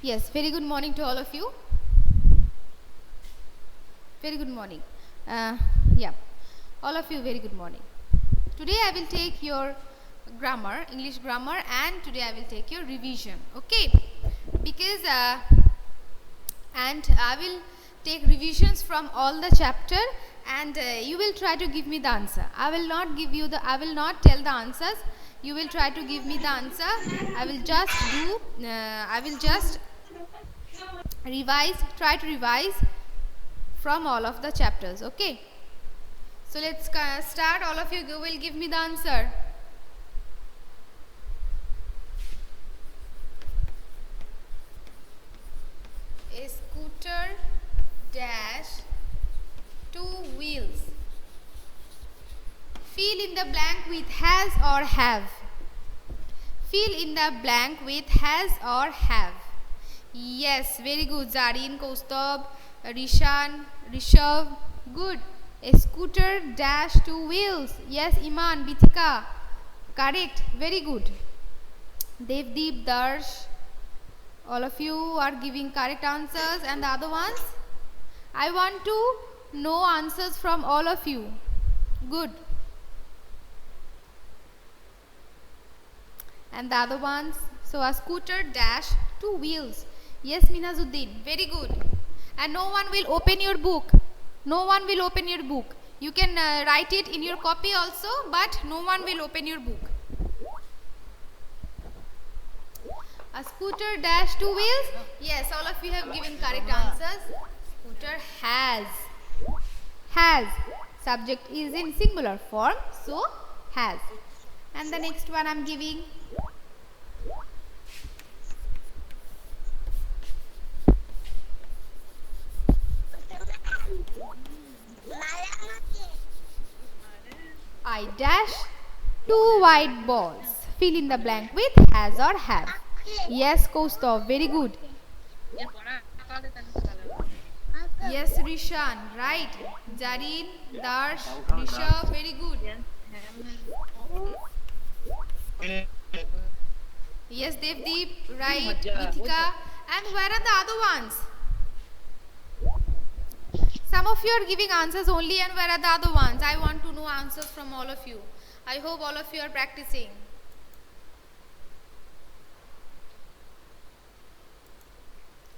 Yes, very good morning to all of you. Very good morning. Yeah, all of you, very good morning. Today I will take your grammar, English grammar, and today I will take your revision. Okay, because and I will take revisions from all the chapter, and you will try to give me the answer. I will not tell the answers. You will try to give me the answer. I will just try to revise from all of the chapters. Okay, so let's start. All of you will give me the answer. A scooter dash two wheels. Fill in the blank with has or have. Fill in the blank with has or have. Yes, very good. Zarin, Kaustubh, Rishan, Rishav. Good. A scooter dash two wheels. Yes, Iman, Bithika. Correct. Very good. Devdeep, Darsh. All of you are giving correct answers, and the other ones? I want to know answers from all of you. Good. And the other ones? So a scooter dash two wheels. Yes, Minazuddin. Very good. And no one will open your book. No one will open your book. You can write it in your copy also, but no one will open your book. A scooter dash two wheels. Yes, all of you have given correct answers. Scooter has. Has. Subject is in singular form, so has. And the next one I am giving. I dash two white balls. Fill in the blank with has or have. Yes, Kaustubh, very good. Yes, Rishan, right. Jarin, Darsh, Rishabh, very good. Yes, Devdeep, right. Mithika. And where are the other ones? Some of you are giving answers only, and where are the other ones? I want to know answers from all of you. I hope all of you are practicing.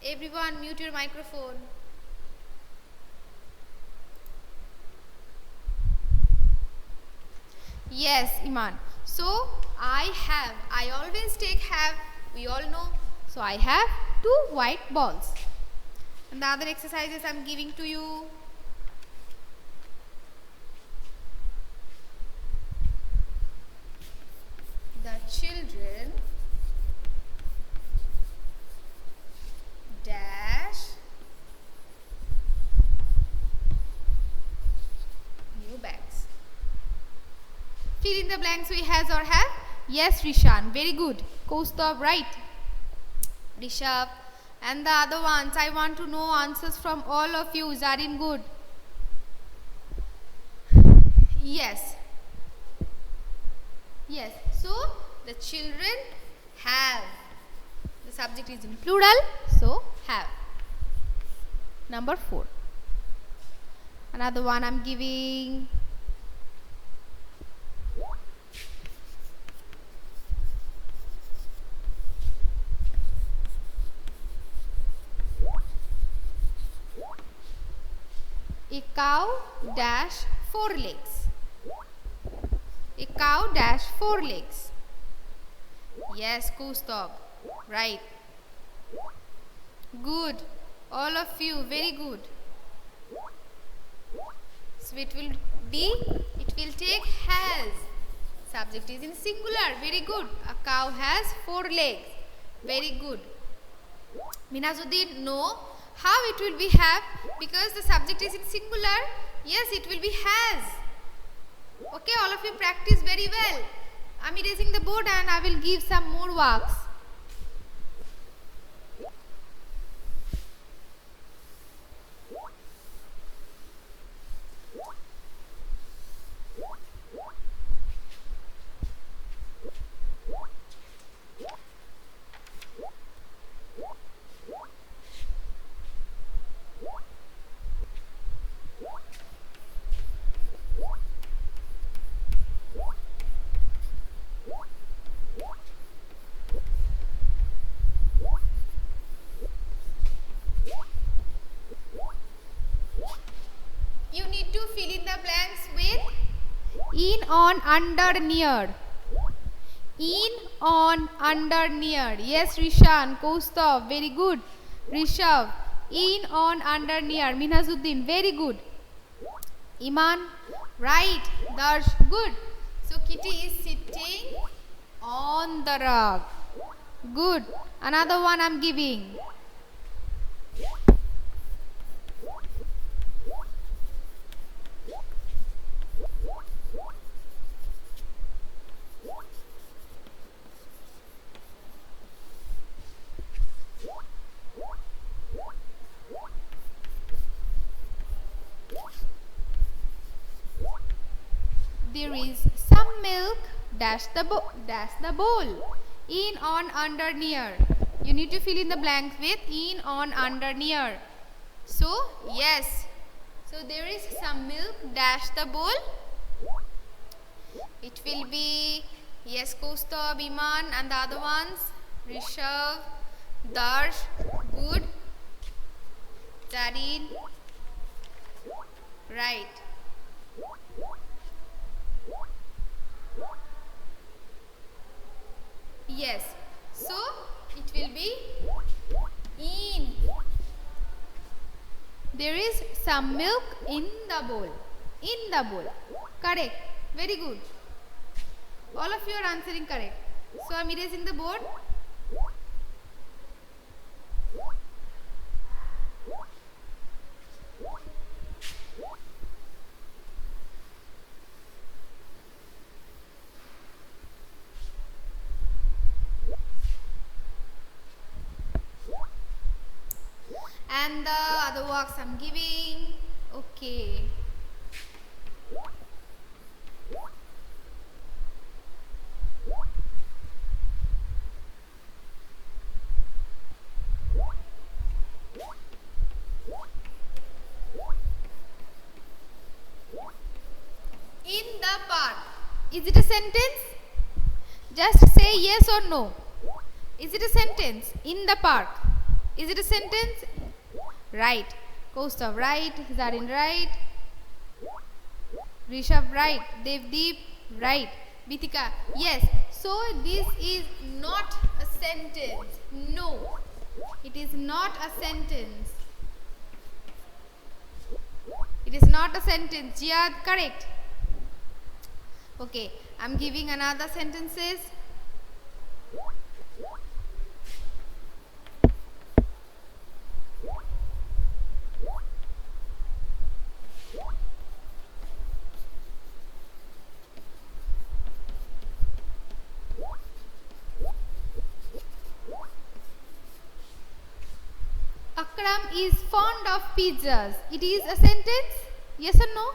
Everyone, mute your microphone. Yes, Iman. So, I always take have. We all know. So, I have two white balls. And the other exercises I am giving to you. The children dash new bags. Fill in the blanks we has or have. Yes, Rishan, very good. Kaustubh, right. Rishabh. And the other ones, I want to know answers from all of you. Zarin, good. Yes. Yes. So, the children have. The subject is in plural, so have. Number 4. Another one I am giving. A cow dash 4 legs. A cow dash 4 legs. Yes, Kaustubh. Right. Good. All of you, very good. So it will take has. Subject is in singular. Very good. A cow has 4 legs. Very good. Minazuddin, no. How it will be have? Because the subject is in singular. Yes, it will be has. Okay, all of you practice very well. I am erasing the board and I will give some more works. on, under, near. In, on, under, near. Yes, Rishan, Kaustav, very good. Rishav, in, on, under, near. Minhazuddin, very good. Iman, right. Darsh, good. So Kitty is sitting on the rug. Good. Another one I'm giving. There is some milk, dash the bowl. In, on, under, near. You need to fill in the blanks with in, on, under, near. So, yes. So, there is some milk, dash the bowl. It will be, yes, Kaustav, Iman, and the other ones. Rishav, Darsh, good. Zarin, right. Yes, so it will be in. There is some milk in the bowl. In the bowl. Correct. Very good. All of you are answering correct. So I am erasing the board. And the other works I'm giving. Okay. In the park. Is it a sentence? Just say yes or no. Is it a sentence? In the park. Is it a sentence? Right. Kaustav, right. Zarin, right. Rishabh, right. Devdeep, right. Bitika, yes. So this is not a sentence. No. It is not a sentence. It is not a sentence. Jihad, correct. Okay. I'm giving another sentences. Akram is fond of pizzas. It is a sentence? Yes or no?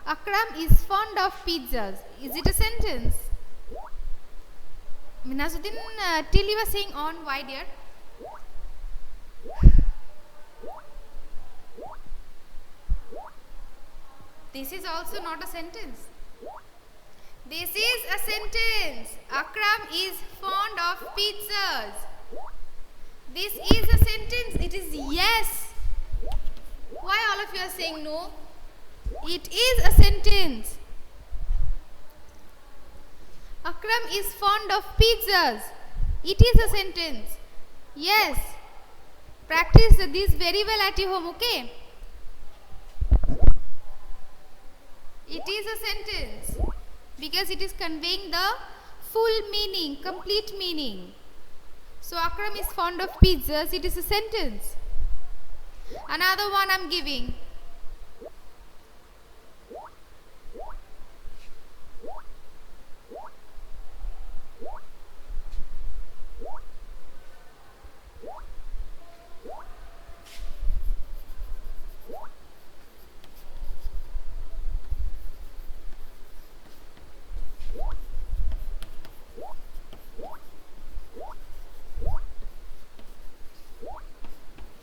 Akram is fond of pizzas. Is it a sentence? Minhazuddin, till you were saying on, why dear? This is also not a sentence. This is a sentence. Akram is fond of pizzas. This is a sentence. It is yes. Why all of you are saying no? It is a sentence. Akram is fond of pizzas. It is a sentence. Yes. Practice this very well at your home, okay? It is a sentence because it is conveying the full meaning, complete meaning. So Akram is fond of pizzas. It is a sentence. Another one I'm giving.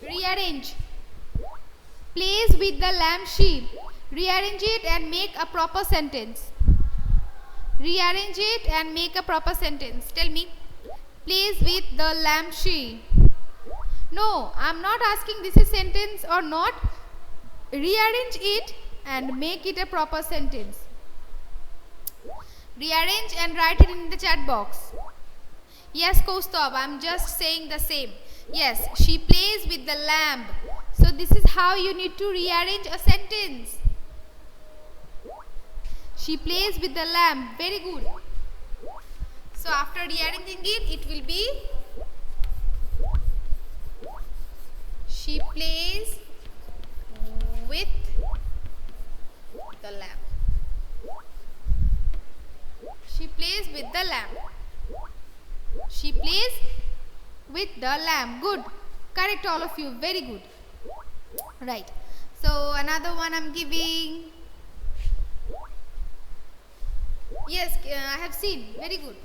Rearrange. Place with the lampshade. Rearrange it and make a proper sentence. Rearrange it and make a proper sentence. Tell me. Place with the lampshade. No, I am not asking this is sentence or not. Rearrange it and make it a proper sentence. Rearrange and write it in the chat box. Yes, Kaustubh, I'm just saying the same. Yes, she plays with the lamb. So this is how you need to rearrange a sentence. She plays with the lamb. Very good. So after rearranging it, it will be she plays with the lamb. She plays with the lamb. She plays with the lamb. Good. Correct, all of you. Very good. Right. So another one I'm giving. Yes, I have seen. Very good.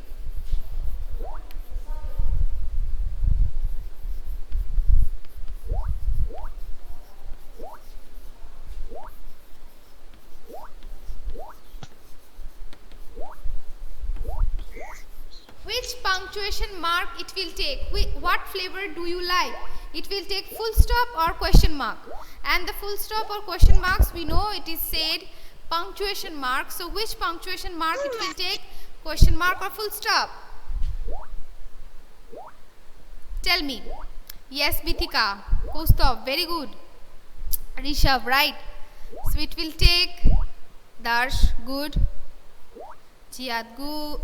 Which punctuation mark it will take? What flavor do you like? It will take full stop or question mark. And the full stop or question marks, we know it is said punctuation mark. So which punctuation mark it will take? Question mark or full stop? Tell me. Yes, Bithika. Kaustubh, very good. Rishabh, right. So it will take Darsh, good. Jihad, good.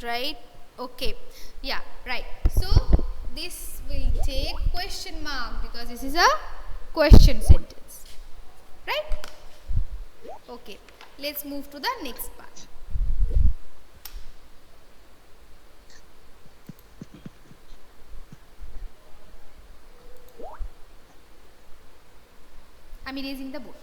Right. Okay. Yeah, right. So this will take question mark because this is a question sentence. Right? Okay. Let's move to the next part. I'm erasing the board.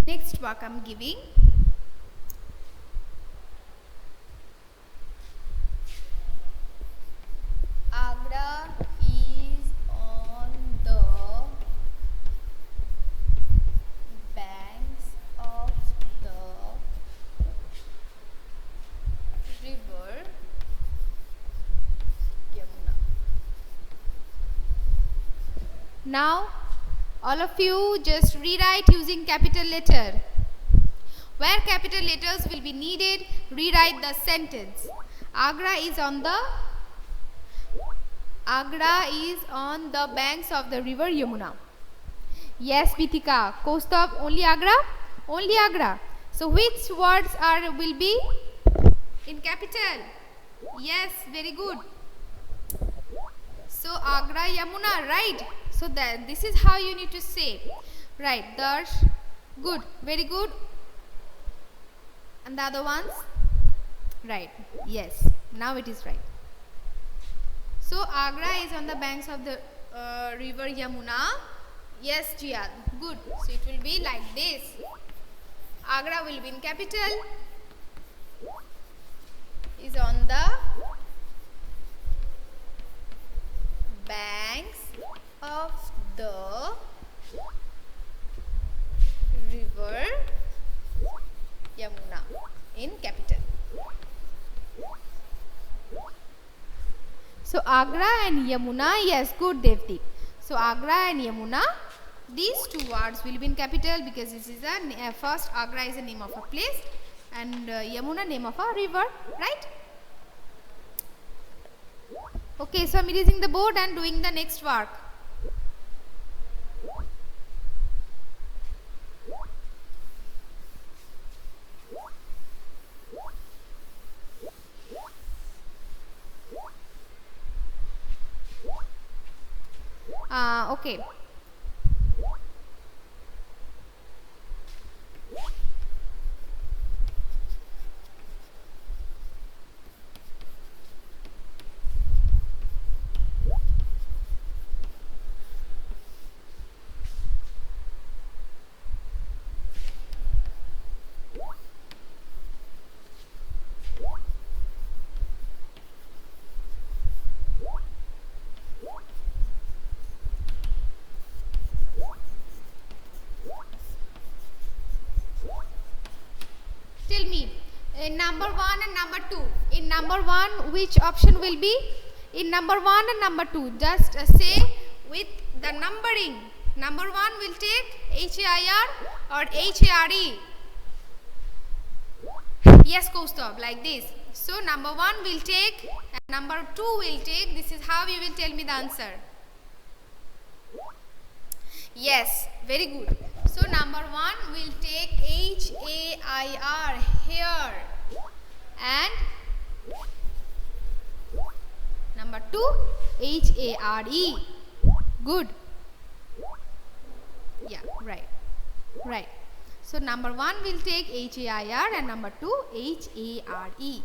Next work I'm giving. Agra is on the banks of the river Yamuna. Now all of you just rewrite using capital letter. Where capital letters will be needed, rewrite the sentence. Agra is on the banks of the river Yamuna. Yes, Bithika. Kaustubh, only Agra? Only Agra. So which words will be in capital? Yes, very good. So Agra Yamuna, right? So this is how you need to say. Right, Darsh, good, very good. And the other ones? Right, yes, now it is right. So Agra is on the banks of the river Yamuna. Yes, Jihad, good. So it will be like this. Agra will be in capital. Is on the banks of the river Yamuna in capital. So Agra and Yamuna, yes, good Devdeep. So Agra and Yamuna, these two words will be in capital because this is a first Agra is a name of a place and Yamuna name of a river, right? Okay, so I'm erasing the board and doing the next work. Okay. number 1 and number 2. In number 1, which option will be? In number 1 and number 2, just say with the numbering. Number 1 will take HAIR or HARE. Yes, Kaustubh, like this. So number 1 will take and number 2 will take. This is how you will tell me the answer. Yes, very good. So number 1 will take HAIR, here, and number 2 HARE. Good. Yeah, right. So number 1 will take HAIR and number 2 HARE.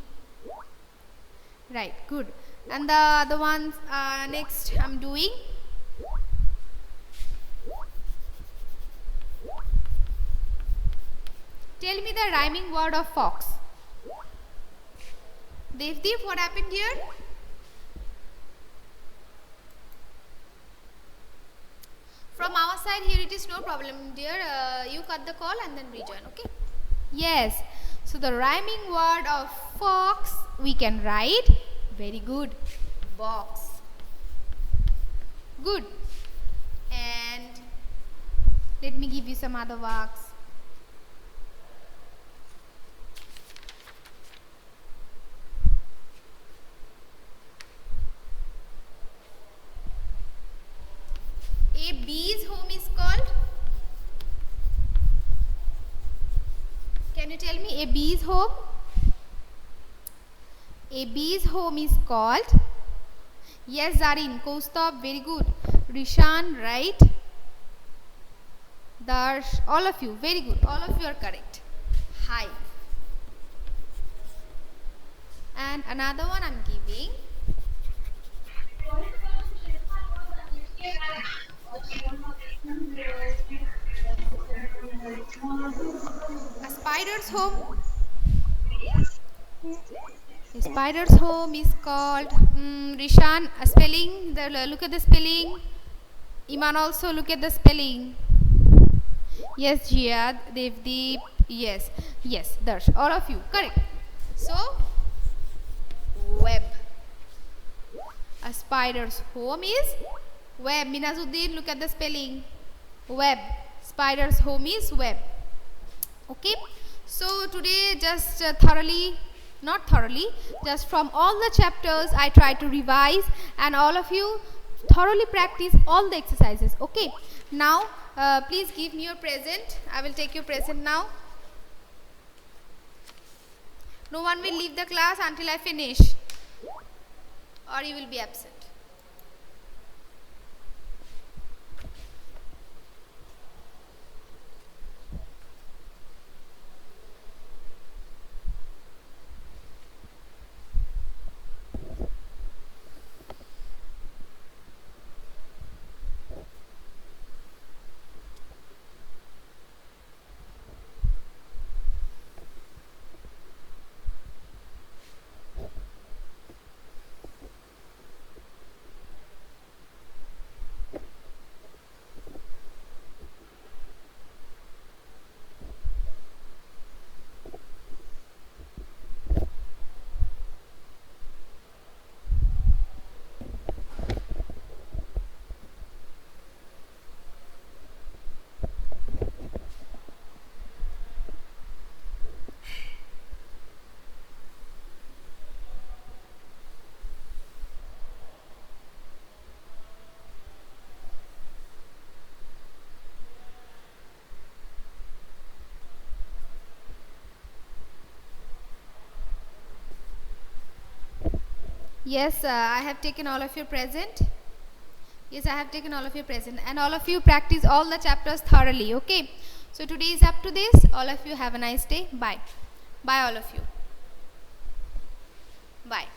Right, good. And the other ones next I'm doing. Tell me the rhyming word of fox. Devdeep, what happened here? From our side here it is no problem, dear. You cut the call and then rejoin, okay? Yes. So the rhyming word of fox we can write. Very good. Box. Good. And let me give you some other words. A bee's home is called. Can you tell me a bee's home? A bee's home is called. Yes, Zarin, Kaustubh, very good. Rishan, right? Darsh, all of you, very good. All of you are correct. Hive. And another one I'm giving. A spider's home. A spider's home is called. Rishan, a spelling. Look at the spelling. Iman also look at the spelling. Yes, Jihad, Devdeep. Yes, Darsh. All of you correct. So, web. A spider's home is web. Minazuddin, look at the spelling. Web. Spider's home is web. Okay. So today just not thoroughly, just from all the chapters I try to revise, and all of you thoroughly practice all the exercises. Okay. Now please give me your present. I will take your present now. No one will leave the class until I finish, or you will be absent. Yes, I have taken all of your present. Yes, I have taken all of your present, and all of you practice all the chapters thoroughly. Okay. So today is up to this. All of you have a nice day. Bye. Bye all of you. Bye.